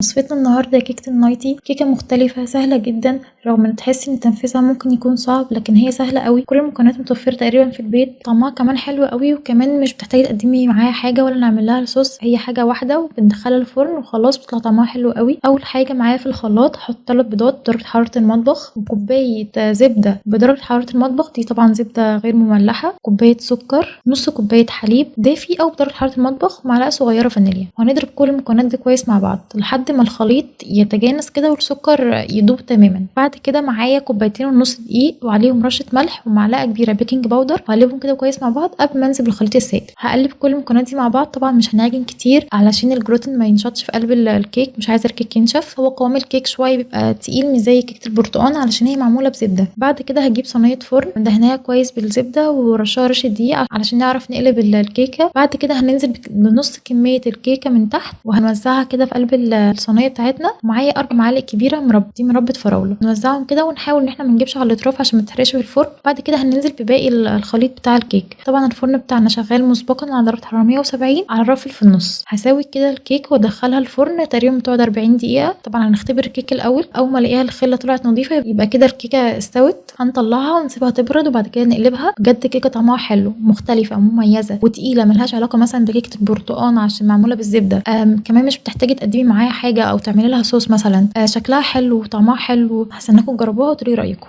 وصفتنا النهاردة كيكة النايتي، كيكة مختلفة سهلة جدا رغم ان تحسي ان تنفيذها ممكن يكون صعب، لكن هي سهلة قوي. كل المكونات متوفرة تقريبا في البيت، طعمها كمان حلو قوي، وكمان مش بتحتاجي تقدمي معاها حاجة ولا نعملها صوص، هي حاجة واحدة وبندخلها الفرن وخلاص بتطلع طعمها حلو قوي. اول حاجة معايا في الخلاط هحط 3 بيضات بدرجة حرارة المطبخ، وكوباية زبدة بدرجة حرارة المطبخ، دي طبعا زبدة غير مملحة، كوباية سكر، نص كوباية حليب دافي او بدرجة حرارة المطبخ، ومعلقة صغيرة فانيليا. وهنضرب كل المكونات دي كويس مع بعض لحد ما الخليط يتجانس كده والسكر يدوب تماما. بعد كده معايا كوبايتين ونص دقيق وعليهم رشة ملح ومعلقة كبيرة بيكنج باودر، وهقلبهم كده كويس مع بعض قبل ما انزل بالخليط السائل. هقلب كل المكونات دي مع بعض، طبعا مش هنعجن كتير علشان الجلوتين ما ينشطش في قلب الكيك، مش عايزة الكيك ينشف. هو قوام الكيك شوية بيبقى تقيل مش زي كيكة البرتقال علشان هي معمولة بزبدة. بعد كده هجيب صينية فرن دهناها كويس بالزبدة ورشها رشة دقيق علشان نعرف نقلب الكيكة. بعد كده هننزل بنص كمية الكيكة من تحت وهنوزعها كده في قلب الصينية بتاعتنا. معايا 4 معالق كبيرة دي مربى فراولة، نوزعهم كده ونحاول ان احنا ما نجيبش على الاطراف عشان ما تحرقش في الفرن. بعد كده هننزل بباقي الخليط بتاع الكيك. طبعا الفرن بتاعنا شغال مسبقا على درجة حرارة 170 على الرف في النص. هساوي كده الكيك وادخلها الفرن تقريبا بتقعد 40 دقيقة. طبعا هنختبر الكيك الاول، اول ما الاقيها الخلة طلعت نظيفة يبقى كده الكيكة استوت. هنطلعها ونسيبها تبرد وبعد كده نقلبها. بجد كيكة طعمها حلو، مختلفة مميزة وتقيلة، ملهاش علاقة مثلا بكيكة البرتقال عشان معمولة بالزبدة. كمان مش بتحتاجي تقدمي معاها حاجة او تعملي لها صوص مثلا. شكلها حلو وطعمها حلو. هستناكم تجربوها وتقولي رأيكم.